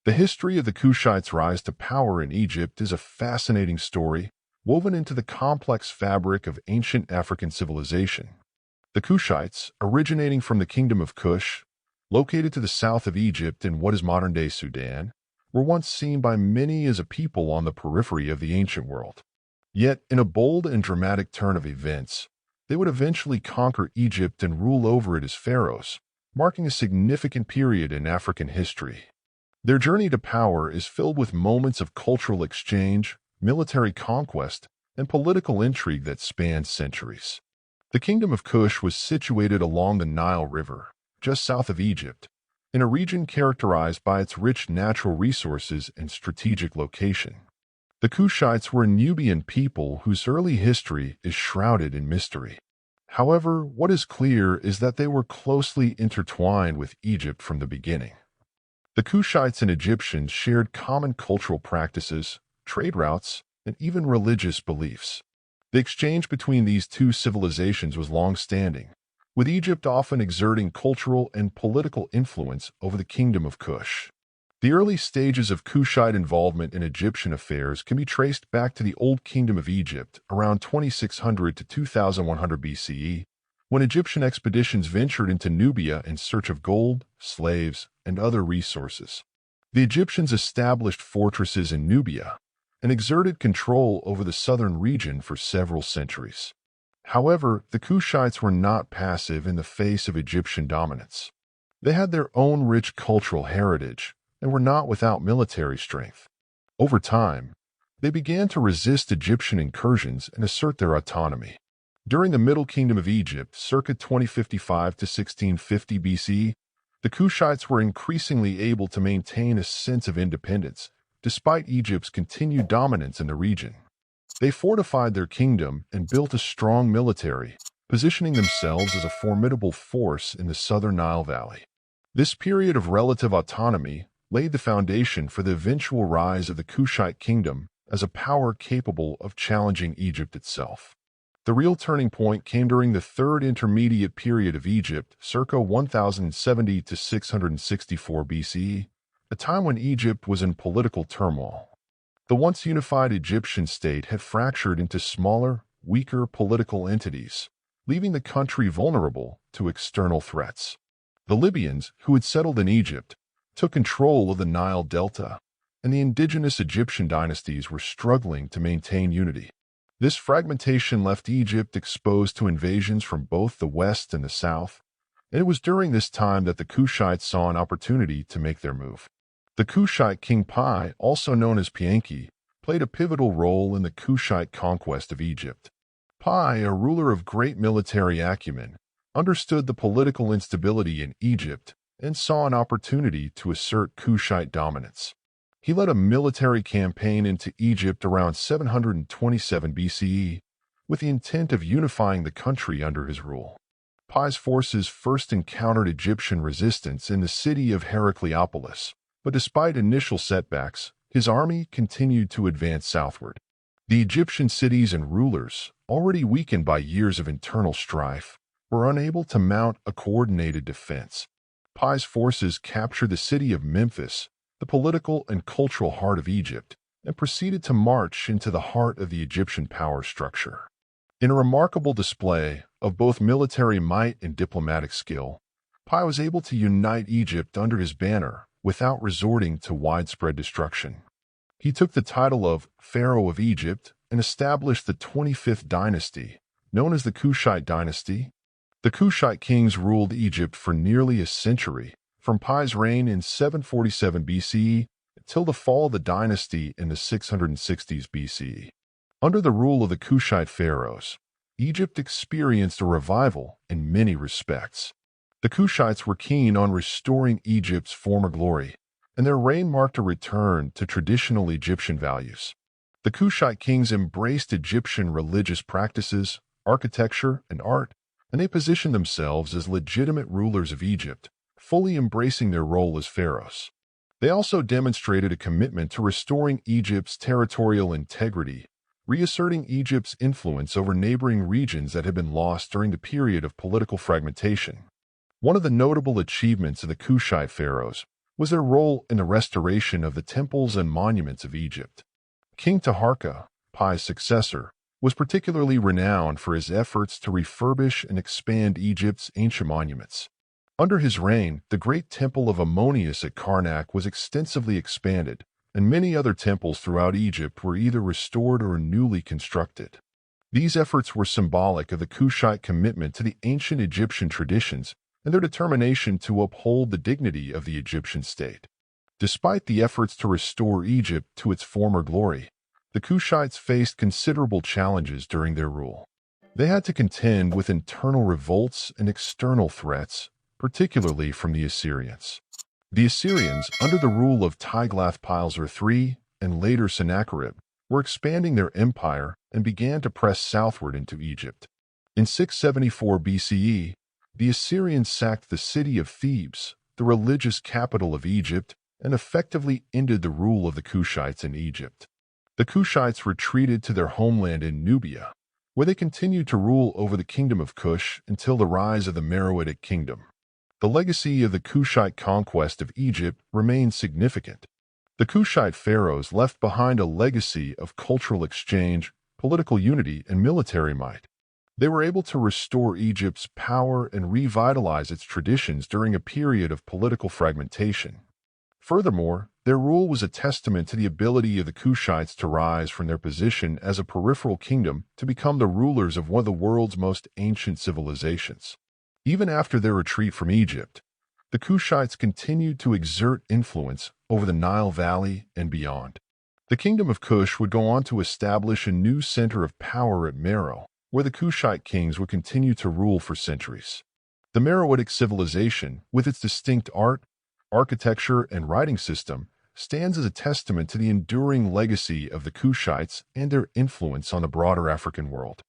The history of the Kushites' rise to power in Egypt is a fascinating story woven into the complex fabric of ancient African civilization. The Kushites, originating from the Kingdom of Kush, located to the south of Egypt in what is modern-day Sudan, were once seen by many as a people on the periphery of the ancient world. Yet, in a bold and dramatic turn of events, they would eventually conquer Egypt and rule over it as pharaohs, marking a significant period in African history. Their journey to power is filled with moments of cultural exchange, military conquest, and political intrigue that spanned centuries. The Kingdom of Kush was situated along the Nile River, just south of Egypt, in a region characterized by its rich natural resources and strategic location. The Kushites were a Nubian people whose early history is shrouded in mystery. However, what is clear is that they were closely intertwined with Egypt from the beginning. The Kushites and Egyptians shared common cultural practices, trade routes, and even religious beliefs. The exchange between these two civilizations was long-standing, with Egypt often exerting cultural and political influence over the Kingdom of Kush. The early stages of Kushite involvement in Egyptian affairs can be traced back to the Old Kingdom of Egypt around 2600 to 2100 BCE, when Egyptian expeditions ventured into Nubia in search of gold, slaves, and other resources. The Egyptians established fortresses in Nubia and exerted control over the southern region for several centuries. However, the Kushites were not passive in the face of Egyptian dominance. They had their own rich cultural heritage and were not without military strength. Over time, they began to resist Egyptian incursions and assert their autonomy. During the Middle Kingdom of Egypt, circa 2055 to 1650 BCE, the Kushites were increasingly able to maintain a sense of independence, despite Egypt's continued dominance in the region. They fortified their kingdom and built a strong military, positioning themselves as a formidable force in the southern Nile Valley. This period of relative autonomy laid the foundation for the eventual rise of the Kushite kingdom as a power capable of challenging Egypt itself. The real turning point came during the Third Intermediate Period of Egypt, circa 1070 to 664 BCE, a time when Egypt was in political turmoil. The once unified Egyptian state had fractured into smaller, weaker political entities, leaving the country vulnerable to external threats. The Libyans, who had settled in Egypt, took control of the Nile Delta, and the indigenous Egyptian dynasties were struggling to maintain unity. This fragmentation left Egypt exposed to invasions from both the west and the south, and it was during this time that the Kushites saw an opportunity to make their move. The Kushite king Pi, also known as Pianki, played a pivotal role in the Kushite conquest of Egypt. Pi, a ruler of great military acumen, understood the political instability in Egypt and saw an opportunity to assert Kushite dominance. He led a military campaign into Egypt around 727 BCE with the intent of unifying the country under his rule. Pi's forces first encountered Egyptian resistance in the city of Heracleopolis, but despite initial setbacks, his army continued to advance southward. The Egyptian cities and rulers, already weakened by years of internal strife, were unable to mount a coordinated defense. Pi's forces captured the city of Memphis, the political and cultural heart of Egypt, and proceeded to march into the heart of the Egyptian power structure. In a remarkable display of both military might and diplomatic skill, Pi was able to unite Egypt under his banner without resorting to widespread destruction. He took the title of Pharaoh of Egypt and established the 25th dynasty, known as the Kushite dynasty. The Kushite kings ruled Egypt for nearly a century, from Pi's reign in 747 BCE until the fall of the dynasty in the 660s BCE. Under the rule of the Kushite pharaohs, Egypt experienced a revival in many respects. The Kushites were keen on restoring Egypt's former glory, and their reign marked a return to traditional Egyptian values. The Kushite kings embraced Egyptian religious practices, architecture, and art, and they positioned themselves as legitimate rulers of Egypt, fully embracing their role as pharaohs. They also demonstrated a commitment to restoring Egypt's territorial integrity, reasserting Egypt's influence over neighboring regions that had been lost during the period of political fragmentation. One of the notable achievements of the Kushite pharaohs was their role in the restoration of the temples and monuments of Egypt. King Taharka, Pi's successor, was particularly renowned for his efforts to refurbish and expand Egypt's ancient monuments. Under his reign, the great temple of Ammonius at Karnak was extensively expanded, and many other temples throughout Egypt were either restored or newly constructed. These efforts were symbolic of the Kushite commitment to the ancient Egyptian traditions and their determination to uphold the dignity of the Egyptian state. Despite the efforts to restore Egypt to its former glory, the Kushites faced considerable challenges during their rule. They had to contend with internal revolts and external threats, particularly from the Assyrians. The Assyrians, under the rule of Tiglath-Pileser III and later Sennacherib, were expanding their empire and began to press southward into Egypt. In 674 BCE, the Assyrians sacked the city of Thebes, the religious capital of Egypt, and effectively ended the rule of the Kushites in Egypt. The Kushites retreated to their homeland in Nubia, where they continued to rule over the kingdom of Kush until the rise of the Meroitic kingdom. The legacy of the Kushite conquest of Egypt remains significant. The Kushite pharaohs left behind a legacy of cultural exchange, political unity, and military might. They were able to restore Egypt's power and revitalize its traditions during a period of political fragmentation. Furthermore, their rule was a testament to the ability of the Kushites to rise from their position as a peripheral kingdom to become the rulers of one of the world's most ancient civilizations. Even after their retreat from Egypt, the Kushites continued to exert influence over the Nile Valley and beyond. The kingdom of Kush would go on to establish a new center of power at Meroe, where the Kushite kings would continue to rule for centuries. The Meroitic civilization, with its distinct art, architecture, and writing system, stands as a testament to the enduring legacy of the Kushites and their influence on the broader African world.